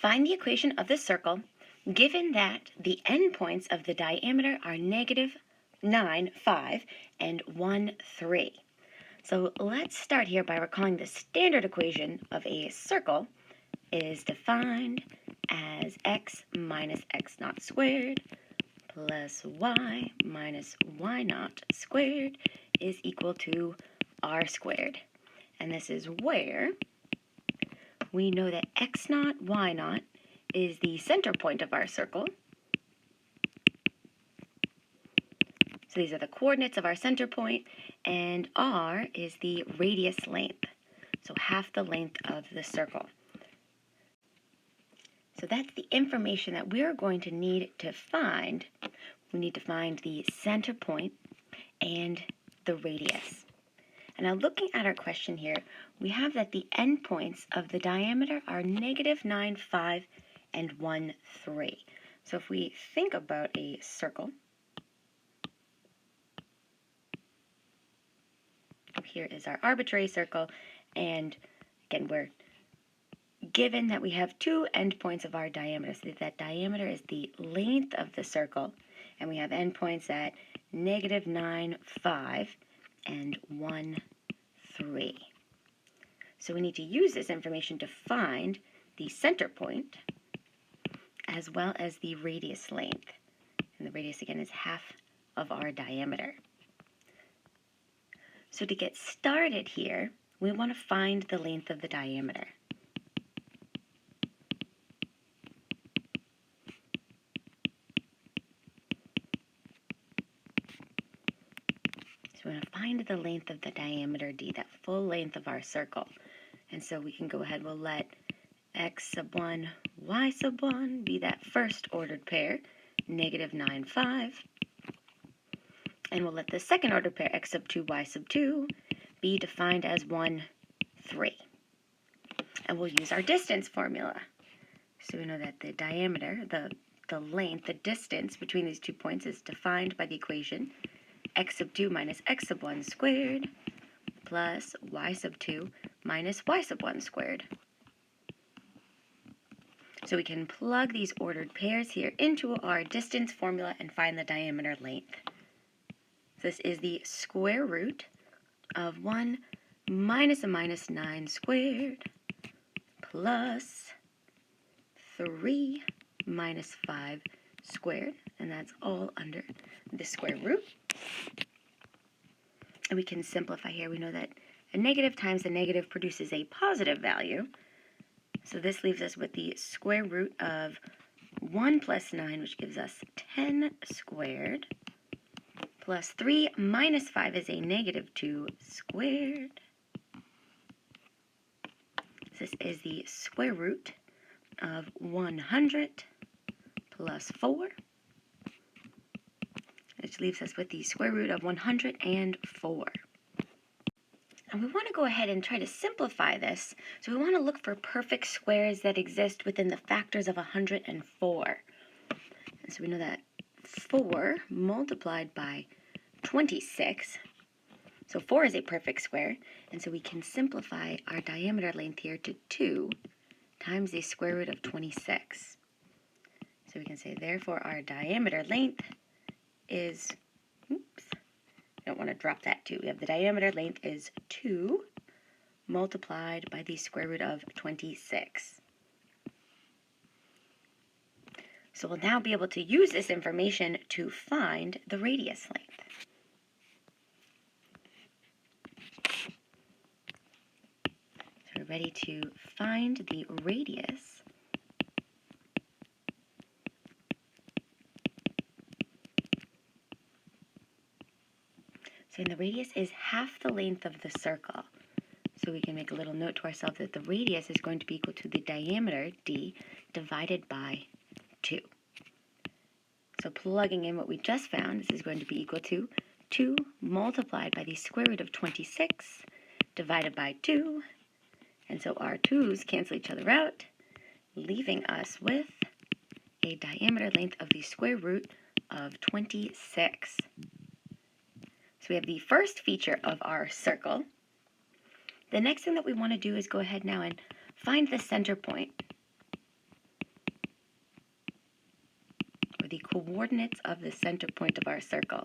Find the equation of the circle given that the endpoints of the diameter are -9, 5, and 1, 3. So let's start here by recalling the standard equation of a circle is defined as x minus x naught squared plus y minus y naught squared is equal to r squared. And this is where we know that x naught, y naught is the center point of our circle. So these are the coordinates of our center point, and r is the radius length, so half the length of the circle. So that's the information that we're going to need to find. We need to find the center point and the radius. And now looking at our question here, we have that the endpoints of the diameter are -9, 5, and 1, 3. So if we think about a circle, here is our arbitrary circle, and again, we're given that we have two endpoints of our diameter, so that diameter is the length of the circle, and we have endpoints at -9, 5, and 1, 3. So we need to use this information to find the center point as well as the radius length. And the radius, again, is half of our diameter. So to get started here, we want to find the length of the diameter. So we want to find the length of the diameter d, that full length of our circle. And so we can go ahead, we'll let x sub 1, y sub 1 be that first ordered pair, -9, 5. And we'll let the second order pair, x sub 2, y sub 2, be defined as 1, 3. And we'll use our distance formula. So we know that the diameter, the length, the distance between these 2 points is defined by the equation x sub 2 minus x sub 1 squared plus y sub 2 minus y sub 1 squared. So we can plug these ordered pairs here into our distance formula and find the diameter length. This is the square root of 1 minus a minus 9 squared plus 3 minus 5 squared, and that's all under the square root. And we can simplify here. We know that a negative times a negative produces a positive value. So this leaves us with the square root of 1 plus 9, which gives us 10 squared, plus 3 minus 5 is a -2 squared. This is the square root of 100 plus 4, which leaves us with the square root of 104. And we want to go ahead and try to simplify this. So we want to look for perfect squares that exist within the factors of 104. And so we know that 4 multiplied by 26. So 4 is a perfect square, and so we can simplify our diameter length here to 2 times the square root of 26. So we can say, therefore, our diameter length is, I don't want to drop that 2. We have the diameter length is 2 multiplied by the square root of 26. So we'll now be able to use this information to find the radius length. So we're ready to find the radius. So the radius is half the length of the circle. So we can make a little note to ourselves that the radius is going to be equal to the diameter, d, divided by 2. So plugging in what we just found, this is going to be equal to 2 multiplied by the square root of 26 divided by 2. And so our 2's cancel each other out, leaving us with a diameter length of the square root of 26. So we have the first feature of our circle. The next thing that we want to do is go ahead now and find the center point. the coordinates of the center point of our circle.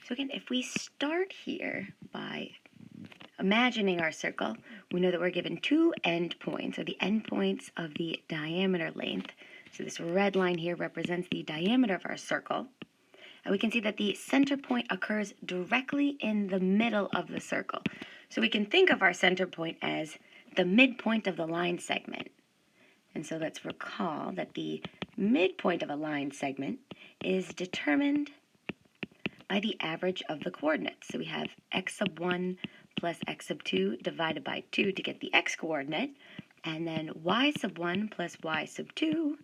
So again, if we start here by imagining our circle, we know that we're given two endpoints, or the endpoints of the diameter length. So this red line here represents the diameter of our circle. And we can see that the center point occurs directly in the middle of the circle. So we can think of our center point as the midpoint of the line segment. And so let's recall that the midpoint of a line segment is determined by the average of the coordinates. So we have x sub 1 plus x sub 2 divided by 2 to get the x coordinate, and then y sub 1 plus y sub 2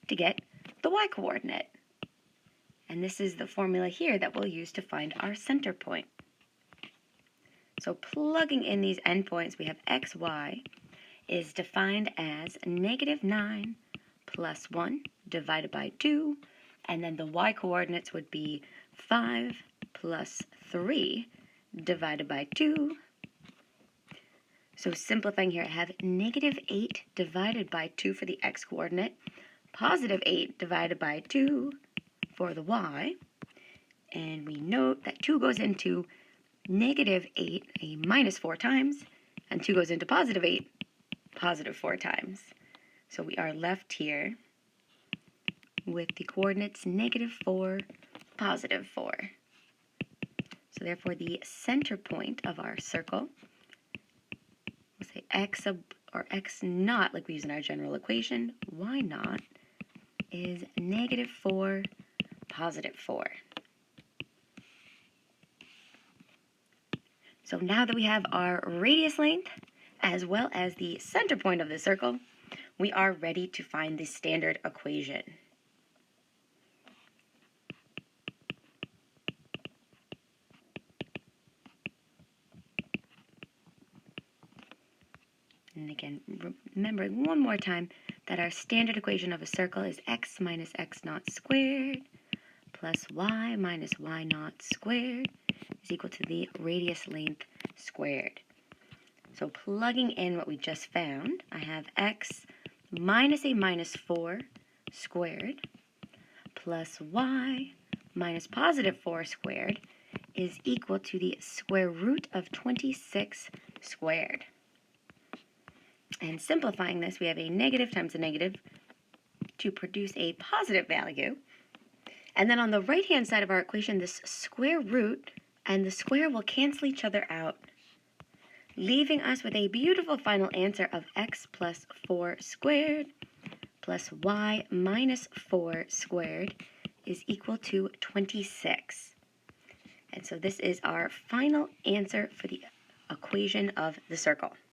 to get the y coordinate. And this is the formula here that we'll use to find our center point. So plugging in these endpoints, we have xy is defined as -9 plus 1 divided by 2, and then the y coordinates would be 5 plus 3 divided by 2. So simplifying here, I have -8 divided by 2 for the x coordinate, +8 divided by 2 for the y, and we note that 2 goes into -8 a -4 times, and 2 goes into +8 +4 times. So we are left here with the coordinates -4, +4. So therefore the center point of our circle, we'll say x sub or x naught like we use in our general equation, y naught is -4, +4. So now that we have our radius length as well as the center point of the circle, we are ready to find the standard equation. And again, remembering one more time that our standard equation of a circle is x minus x naught squared plus y minus y naught squared is equal to the radius length squared. So plugging in what we just found, I have x minus a -4 squared plus y minus +4 squared is equal to the square root of 26 squared. And simplifying this, we have a negative times a negative to produce a positive value. And then on the right-hand side of our equation, this square root and the square will cancel each other out, leaving us with a beautiful final answer of x plus 4 squared plus y minus 4 squared is equal to 26. And so this is our final answer for the equation of the circle.